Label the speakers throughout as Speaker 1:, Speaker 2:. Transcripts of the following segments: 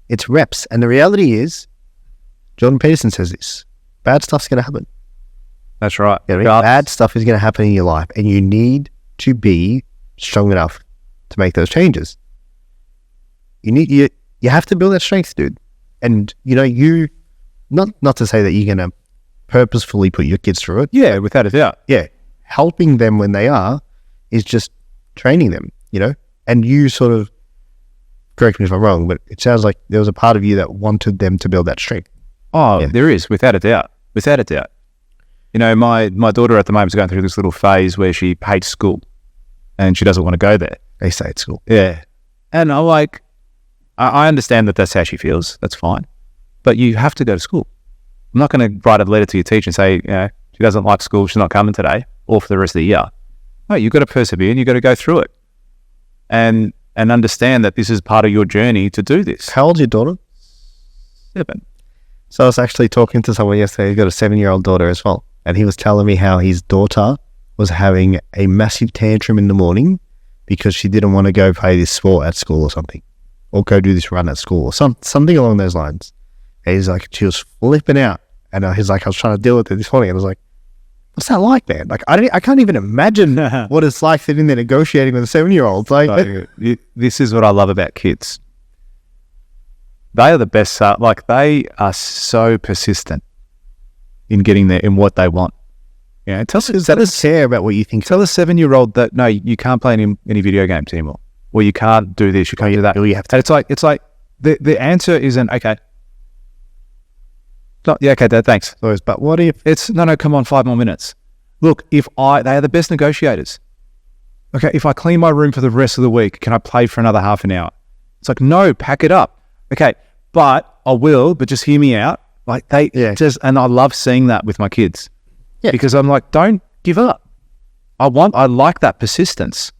Speaker 1: It's reps. And the reality is, Jordan Peterson says this, bad stuff's going to happen.
Speaker 2: That's right.
Speaker 1: You know what I mean? Bad stuff is going to happen in your life, and you need to be strong enough to make those changes. You have to build that strength, dude. And, you know, you, not to say that you're going to purposefully put your kids through it.
Speaker 2: Yeah, without a doubt.
Speaker 1: Yeah. Helping them when they are is just training them, you know? And you sort of, correct me if I'm wrong, but it sounds like there was a part of you that wanted them to build that strength.
Speaker 2: Oh, yeah. There is, without a doubt. Without a doubt. You know, my daughter at the moment is going through this little phase where she hates school and she doesn't want to go there.
Speaker 1: They say at school.
Speaker 2: Yeah. And I'm like, I understand that that's how she feels. That's fine. But you have to go to school. I'm not going to write a letter to your teacher and say, you know, she doesn't like school, she's not coming today or for the rest of the year. No, you've got to persevere and you've got to go through it. And understand that this is part of your journey to do this.
Speaker 1: How old's your daughter?
Speaker 2: 7.
Speaker 1: So I was actually talking to someone yesterday who's got a 7-year-old daughter as well. And he was telling me how his daughter was having a massive tantrum in the morning because she didn't want to go play this sport at school or something. Or go do this run at school or something along those lines. And he's like, she was flipping out. And he's like, I was trying to deal with it this morning. And I was like, what's that like, man? Like, I can't even imagine what it's like sitting there negotiating with a 7-year-old. Like,
Speaker 2: this is what I love about kids. They are the best. Like, they are so persistent in getting there in what they want. Yeah, tell us
Speaker 1: care about what you think.
Speaker 2: Tell a 7-year-old that no, you can't play any video games anymore, or you can't do this, you can't do that.
Speaker 1: You have to.
Speaker 2: And it's like the answer isn't okay. Yeah, okay, Dad, thanks.
Speaker 1: But what if
Speaker 2: it's no, come on, 5 more minutes. Look, they are the best negotiators. Okay, if I clean my room for the rest of the week, can I play for another half an hour? It's like, no, pack it up. Okay, but I will, but just hear me out. Like and I love seeing that with my kids. Yeah. Because I'm like, don't give up. I like that persistence.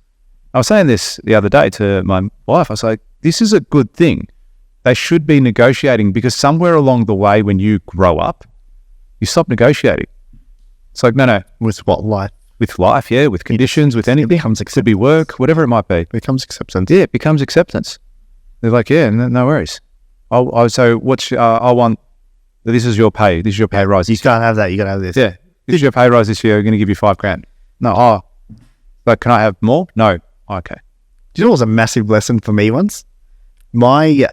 Speaker 2: I was saying this the other day to my wife. I was like, this is a good thing. They should be negotiating because somewhere along the way when you grow up, you stop negotiating. It's like, no.
Speaker 1: With what, life?
Speaker 2: With life, yeah, with conditions, with anything. It becomes acceptance. Could be work, whatever it might be.
Speaker 1: It becomes acceptance.
Speaker 2: Yeah, it becomes acceptance. They're like, yeah, no worries. So I want, this is your pay. This is your pay rise.
Speaker 1: You can't have that. You got to have this.
Speaker 2: Yeah. This is your pay rise this year. We're going to give you $5,000. No, but can I have more? No. Okay.
Speaker 1: Do you know what was a massive lesson for me once? My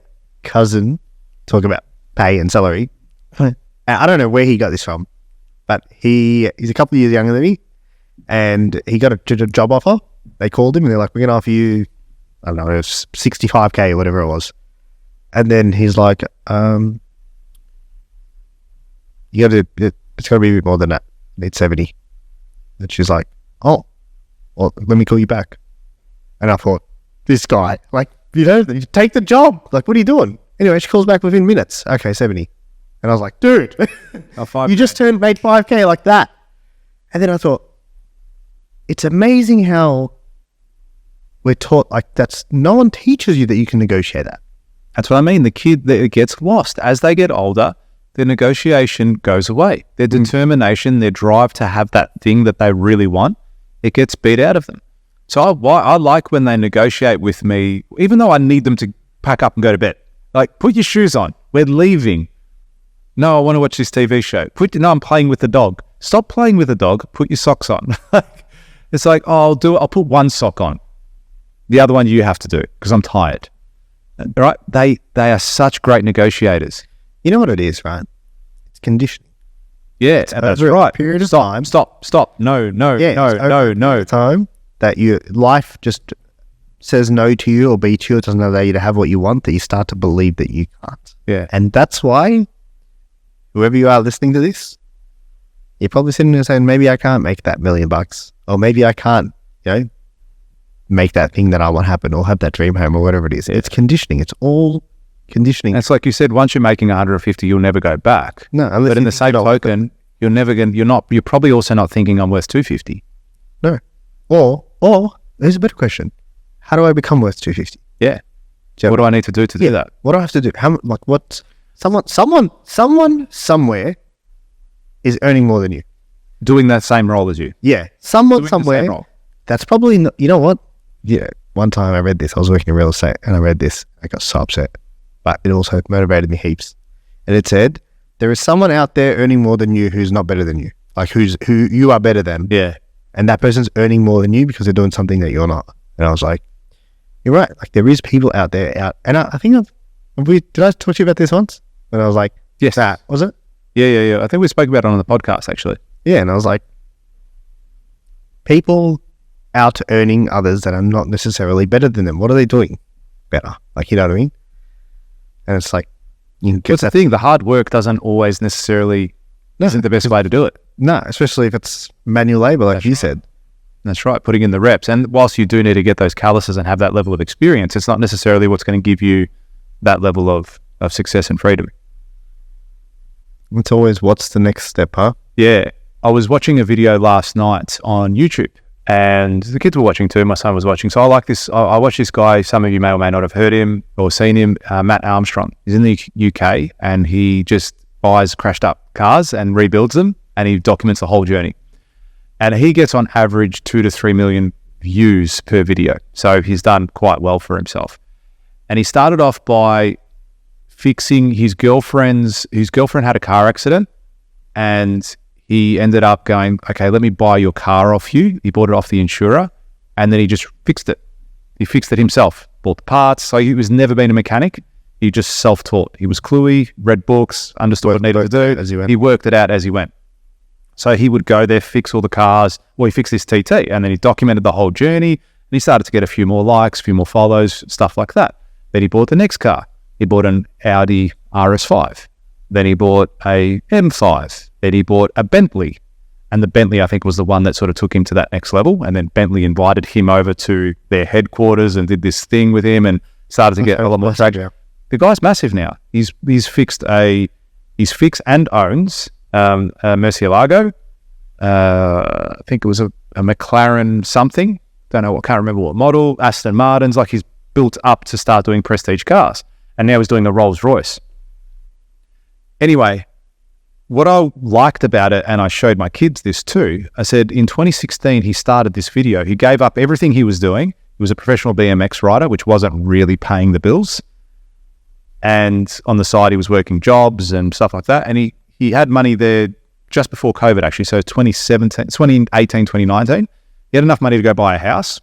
Speaker 1: cousin, talk about pay and salary. I don't know where he got this from, but he's a couple of years younger than me, and he got a job offer. They called him and they're like, we're going to offer you, I don't know, it was $65,000 or whatever it was. And then he's like, it's got to be a bit more than that. It's 70. And she's like, oh, well, let me call you back. And I thought, this guy, like, you know, take the job. Like, what are you doing? Anyway, she calls back within minutes. Okay, 70. And I was like, dude, you just made $5,000 like that. And then I thought, it's amazing how we're taught, like, no one teaches you that you can negotiate that.
Speaker 2: That's what I mean. The kid that gets lost as they get older, their negotiation goes away. Their determination, their drive to have that thing that they really want, it gets beat out of them. So I like when they negotiate with me, even though I need them to pack up and go to bed. Like, put your shoes on. We're leaving. No, I want to watch this TV show. No, I'm playing with the dog. Stop playing with the dog. Put your socks on. It's like, oh, I'll put one sock on. The other one you have to do because I'm tired. Right? They are such great negotiators.
Speaker 1: You know what it is, right? It's conditioning.
Speaker 2: Yeah, that's right.
Speaker 1: Period of time.
Speaker 2: Stop. No.
Speaker 1: Time that your life just says no to you or beats you, it doesn't allow you to have what you want, that you start to believe that you can't.
Speaker 2: Yeah.
Speaker 1: And that's why, whoever you are listening to this, you're probably sitting there saying, maybe I can't make that $1 million, or maybe I can't, make that thing that I want happen, or have that dream home, or whatever it is. It's conditioning. It's all conditioning.
Speaker 2: And it's like you said, once you're making 150, you'll never go back.
Speaker 1: No,
Speaker 2: but in the same token, you're probably also not thinking I'm worth 250.
Speaker 1: No. Or there's a better question. How do I become worth 250?
Speaker 2: Yeah. What do I need to do do that?
Speaker 1: What do I have to do? Someone somewhere is earning more than you.
Speaker 2: Doing that same role as you.
Speaker 1: Yeah. Someone somewhere. That's probably not, you know what? Yeah. One time I read this. I was working in real estate and I read this. I got so upset. but it also motivated me heaps. And it said, there is someone out there earning more than you who's not better than you. Like who you are better than.
Speaker 2: Yeah.
Speaker 1: And that person's earning more than you because they're doing something that you're not. And I was like, you're right. Like there is people out there and I think did I talk to you about this once? And I was like,
Speaker 2: yes,
Speaker 1: was it?
Speaker 2: Yeah. I think we spoke about it on the podcast actually.
Speaker 1: Yeah. And I was like, people out earning others that are not necessarily better than them. What are they doing better? Like, you know what I mean? And it's like,
Speaker 2: What's the thing? The hard work doesn't always necessarily isn't the best way to do it.
Speaker 1: No, especially if it's manual labor, like you said.
Speaker 2: That's right, putting in the reps. And whilst you do need to get those calluses and have that level of experience, it's not necessarily what's going to give you that level of success and freedom.
Speaker 1: It's always, what's the next step, huh?
Speaker 2: Yeah. I was watching a video last night on YouTube, and the kids were watching too. My son was watching. So I like this. I watch this guy. Some of you may or may not have heard him or seen him, Matt Armstrong. He's in the UK, and he just buys crashed up cars and rebuilds them, and he documents the whole journey. And he gets on average 2 to 3 million views per video. So he's done quite well for himself. And he started off by fixing his girlfriend had a car accident, and he ended up going, okay, let me buy your car off you. He bought it off the insurer, and then he just fixed it. He fixed it himself, bought the parts. So he was never been a mechanic. He just self-taught. He was cluey, read books, understood what he needed to do.
Speaker 1: As he went.
Speaker 2: He worked it out as he went. So he would go there, fix all the cars. Well, he fixed his TT, and then he documented the whole journey, and he started to get a few more likes, a few more follows, stuff like that. Then he bought the next car. He bought an Audi RS5. Then he bought a M5. Then he bought a Bentley. And the Bentley, I think, was the one that sort of took him to that next level. And then Bentley invited him over to their headquarters and did this thing with him and started to get a lot more traction. The guy's massive now. He's fixed and owns a Murcielago. I think it was a McLaren something. Can't remember what model. Aston Martins. Like, he's built up to start doing prestige cars. And now he's doing a Rolls Royce. Anyway, what I liked about it, and I showed my kids this too, I said in 2016 he started this video. He gave up everything he was doing. He was a professional BMX rider, which wasn't really paying the bills. And on the side, he was working jobs and stuff like that. And he had money there just before COVID, actually. So 2018, 2019, he had enough money to go buy a house.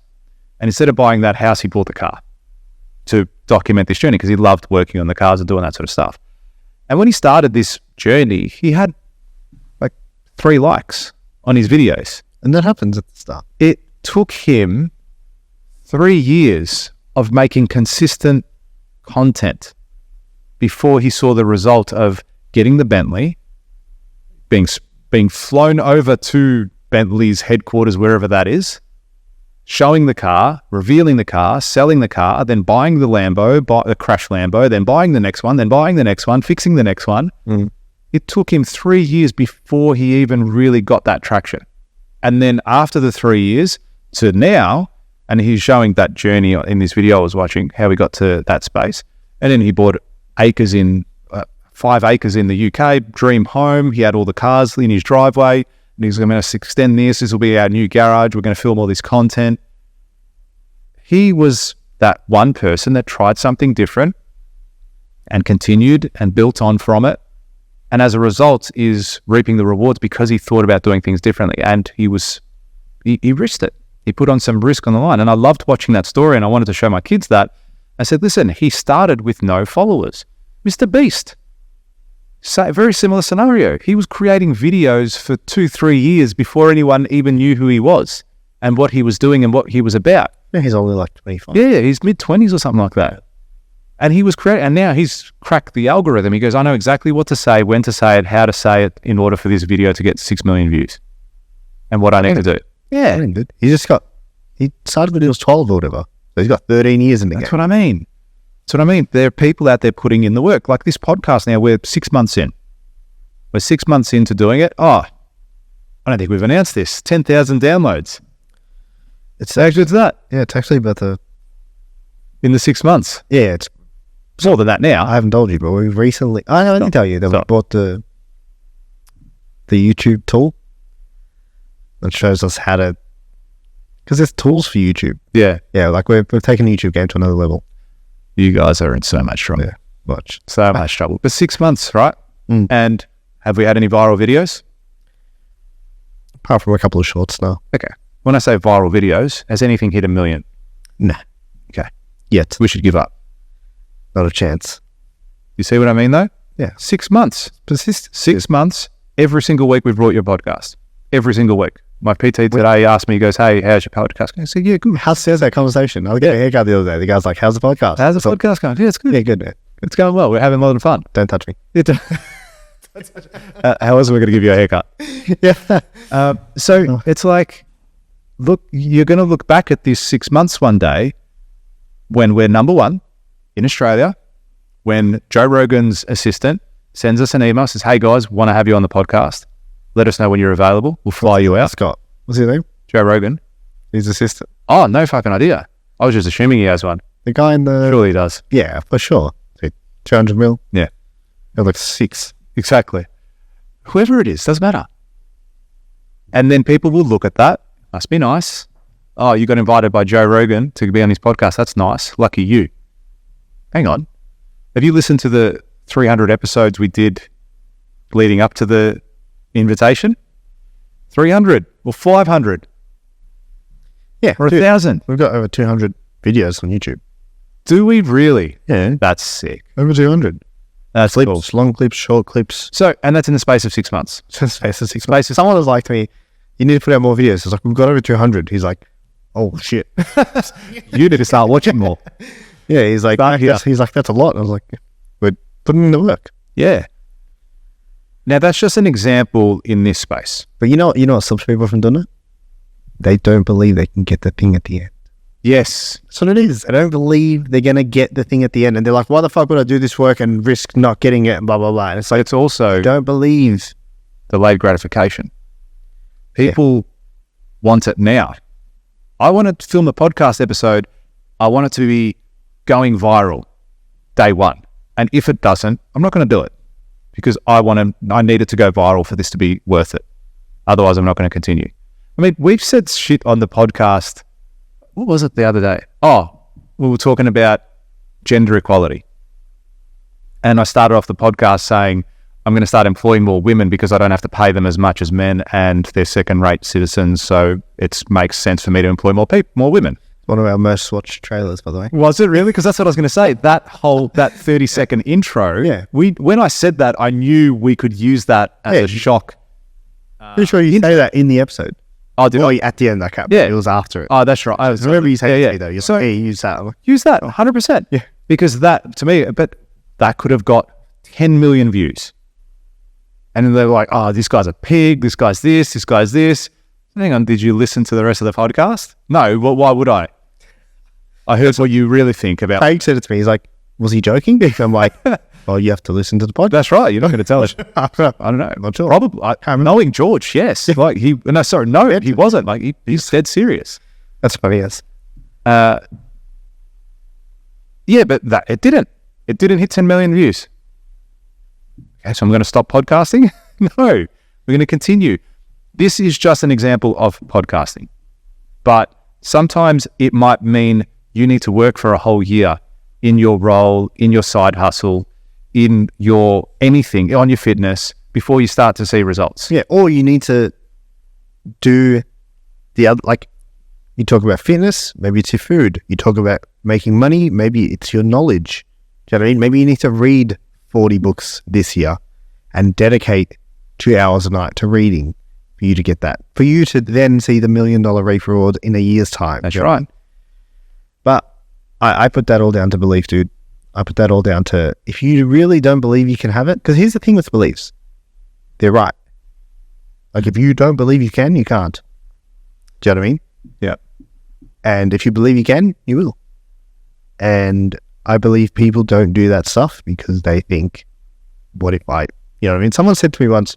Speaker 2: And instead of buying that house, he bought the car to document this journey because he loved working on the cars and doing that sort of stuff. And when he started this journey, he had like 3 likes on his videos.
Speaker 1: And that happens at the start.
Speaker 2: It took him 3 years of making consistent content before he saw the result of getting the Bentley, being flown over to Bentley's headquarters, wherever that is, showing the car, revealing the car, selling the car, then buying the Lambo, the crash Lambo, then buying the next one, then buying the next one, fixing the next one. It took him 3 years before he even really got that traction. And then after the 3 years to now, and he's showing that journey in this video I was watching, how he got to that space. And then he bought 5 acres in the UK, dream home. He had all the cars in his driveway. And he's going to extend this. This will be our new garage. We're going to film all this content. He was that one person that tried something different and continued and built on from it. And as a result is reaping the rewards because he thought about doing things differently. And he risked it. He put on some risk on the line. And I loved watching that story, and I wanted to show my kids that. I said, listen, he started with no followers. Mr. Beast. Very similar scenario. He was creating videos for 2-3 years before anyone even knew who he was and what he was doing and what he was about.
Speaker 1: Yeah, he's only like 25.
Speaker 2: Yeah, he's mid-20s or something like that. And he was creating, and now he's cracked the algorithm. He goes, I know exactly what to say, when to say it, how to say it in order for this video to get 6 million views and what I need to do.
Speaker 1: Yeah. He started when he was 12 or whatever. So he's got 13 years in the game.
Speaker 2: That's what I mean. There are people out there putting in the work. Like this podcast now, we're 6 months in. We're 6 months into doing it. Oh, I don't think we've announced this. 10,000 downloads.
Speaker 1: It's
Speaker 2: how good's that?
Speaker 1: Yeah, it's actually about
Speaker 2: in the 6 months.
Speaker 1: Yeah, it's
Speaker 2: more than that now.
Speaker 1: I haven't told you, but we've recently... I didn't tell you that we bought the YouTube tool that shows us how to... Because there's tools for YouTube.
Speaker 2: Yeah.
Speaker 1: Yeah, like we've taken the YouTube game to another level.
Speaker 2: You guys are in so much trouble.
Speaker 1: Yeah. Much.
Speaker 2: So much trouble. But 6 months, right?
Speaker 1: Mm.
Speaker 2: And have we had any viral videos?
Speaker 1: Apart from a couple of shorts now.
Speaker 2: Okay. When I say viral videos, has anything hit 1 million?
Speaker 1: Nah.
Speaker 2: Okay.
Speaker 1: Yet.
Speaker 2: We should give up.
Speaker 1: Not a chance.
Speaker 2: You see what I mean, though?
Speaker 1: Yeah.
Speaker 2: 6 months.
Speaker 1: Persist.
Speaker 2: 6 months. Every single week we've brought you a podcast. Every single week. My PT today asked me, he goes, hey, how's your podcast? I said, yeah, good.
Speaker 1: How's that conversation? I was getting a haircut the other day. The guy's like, how's the podcast?
Speaker 2: How's the podcast going? Yeah, it's good.
Speaker 1: Yeah, good, man.
Speaker 2: It's going well. We're having a lot of fun.
Speaker 1: Don't touch me.
Speaker 2: How else are we going to give you a haircut?
Speaker 1: Yeah.
Speaker 2: So it's like, look, you're going to look back at these 6 months one day when we're number one in Australia, when Joe Rogan's assistant sends us an email, says, hey guys, want to have you on the podcast. Let us know when you're available. We'll fly you out.
Speaker 1: Scott. What's his name?
Speaker 2: Joe Rogan.
Speaker 1: His assistant.
Speaker 2: Oh, no fucking idea. I was just assuming he has one.
Speaker 1: The guy in the...
Speaker 2: Surely he does.
Speaker 1: Yeah, for sure. 200 mil.
Speaker 2: Yeah.
Speaker 1: It looks 6.
Speaker 2: Exactly. Whoever it is, doesn't matter. And then people will look at that. Must be nice. Oh, you got invited by Joe Rogan to be on his podcast. That's nice. Lucky you. Hang on. Have you listened to the 300 episodes we did leading up to the invitation? 300 or 500?
Speaker 1: Yeah.
Speaker 2: Or 1,000?
Speaker 1: We've got over 200 videos on YouTube.
Speaker 2: Do we really?
Speaker 1: Yeah.
Speaker 2: That's sick.
Speaker 1: Over 200.
Speaker 2: That's
Speaker 1: Clips,
Speaker 2: cool.
Speaker 1: long clips, short clips.
Speaker 2: So, and that's in the space of 6 months.
Speaker 1: Space of 6 months. Someone was like to me, you need to put out more videos. I was like, we've got over 200. He's like, oh shit.
Speaker 2: You need to start watching more.
Speaker 1: Yeah, he's like, that's a lot. I was like, we're putting in the work.
Speaker 2: Yeah. Now that's just an example in this space.
Speaker 1: But you know what stops people from doing it? They don't believe they can get the thing at the end.
Speaker 2: Yes.
Speaker 1: That's what it is. They don't believe they're going to get the thing at the end. And they're like, why the fuck would I do this work and risk not getting it and blah, blah, blah. And it's like,
Speaker 2: It's also
Speaker 1: don't believe.
Speaker 2: delayed gratification. People want it now. I want to film a podcast episode. I want it to be going viral day one. And if it doesn't, I'm not going to do it because I need it to go viral for this to be worth it. Otherwise, I'm not going to continue. I mean, we've said shit on the podcast. What was it the other day? Oh, we were talking about gender equality. And I started off the podcast saying, I'm going to start employing more women because I don't have to pay them as much as men and they're second-rate citizens. So it makes sense for me to employ more women.
Speaker 1: One of our most watched trailers, by the way.
Speaker 2: Was it really? Because that's what I was going to say. That 30-second intro.
Speaker 1: Yeah.
Speaker 2: When I said that, I knew we could use that as a shock.
Speaker 1: Pretty sure you say that in the episode.
Speaker 2: Oh, did I?
Speaker 1: At the end, that cap.
Speaker 2: Yeah.
Speaker 1: It was after it.
Speaker 2: Oh, that's right. I
Speaker 1: remember you saying to me, though. You're
Speaker 2: So
Speaker 1: like, hey, use that. I'm like,
Speaker 2: use that 100%.
Speaker 1: Yeah.
Speaker 2: Because that, to me, but that could have got 10 million views. And then they were like, oh, this guy's a pig, this guy's this. Hang on, did you listen to the rest of the podcast? No, well, why would I? I heard what you really think about.
Speaker 1: Craig said it to me. He's like, was he joking? I'm like, well, you have to listen to the podcast.
Speaker 2: That's right. You're not going to tell us.
Speaker 1: I
Speaker 2: don't know.
Speaker 1: Not sure.
Speaker 2: Probably. Knowing George, yes. Like he wasn't. Like he's dead serious.
Speaker 1: That's funny, yes.
Speaker 2: Yeah, but it didn't. It didn't hit 10 million views. Okay, so I'm going to stop podcasting? No, we're going to continue. This is just an example of podcasting. But sometimes it might mean you need to work for a whole year in your role, in your side hustle, in your anything, on your fitness, before you start to see results.
Speaker 1: Yeah, or you need to do the other, like, you talk about fitness, maybe it's your food. You talk about making money, maybe it's your knowledge. Do you know what I mean? Maybe you need to read 40 books this year and dedicate 2 hours a night to reading for you to get that. For you to then see the $1 million reef reward in a year's time.
Speaker 2: That's right.
Speaker 1: But I put that all down to belief, dude. I put that all down to, if you really don't believe you can have it, because here's the thing with beliefs. They're right. Like, if you don't believe you can, you can't. Do you know what I mean?
Speaker 2: Yeah.
Speaker 1: And if you believe you can, you will. And I believe people don't do that stuff because they think, what if I, you know what I mean? Someone said to me once,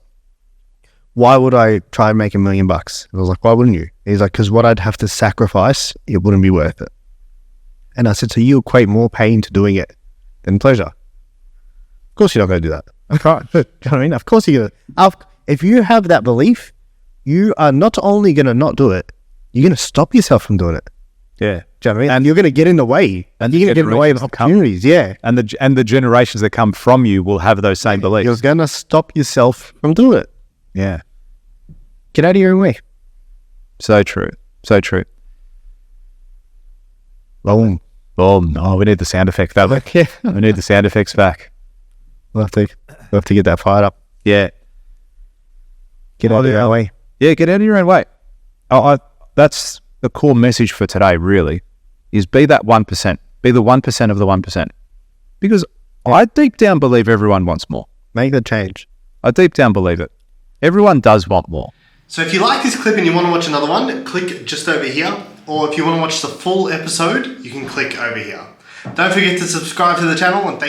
Speaker 1: why would I try and make $1 million? And I was like, why wouldn't you? He's like, because what I'd have to sacrifice, it wouldn't be worth it. And I said, so you equate more pain to doing it than pleasure. Of course you're not going to do that. Right. You know what I mean? Of course you're going to. If you have that belief, you are not only going to not do it, you're going to stop yourself from doing it.
Speaker 2: Yeah.
Speaker 1: Do you know what I mean? And you're going to get in the way. And you're going to get in the way of opportunities. Yeah.
Speaker 2: And the generations that come from you will have those same beliefs.
Speaker 1: You're going to stop yourself from doing it.
Speaker 2: Yeah.
Speaker 1: Get out of your own way.
Speaker 2: So true. So true.
Speaker 1: Boom.
Speaker 2: Boom. Oh, we need the sound effect back.
Speaker 1: Yeah.
Speaker 2: We need the sound effects back.
Speaker 1: We'll have to get that fired up.
Speaker 2: Yeah.
Speaker 1: Get out of your own way.
Speaker 2: Yeah, get out of your own way. That's the core message for today, really, is be that 1%. Be the 1% of the 1%. Because I deep down believe everyone wants more.
Speaker 1: Make the change.
Speaker 2: I deep down believe it. Everyone does want more.
Speaker 3: So if you like this clip and you want to watch another one, click just over here. Or if you want to watch the full episode, you can click over here. Don't forget to subscribe to the channel and thank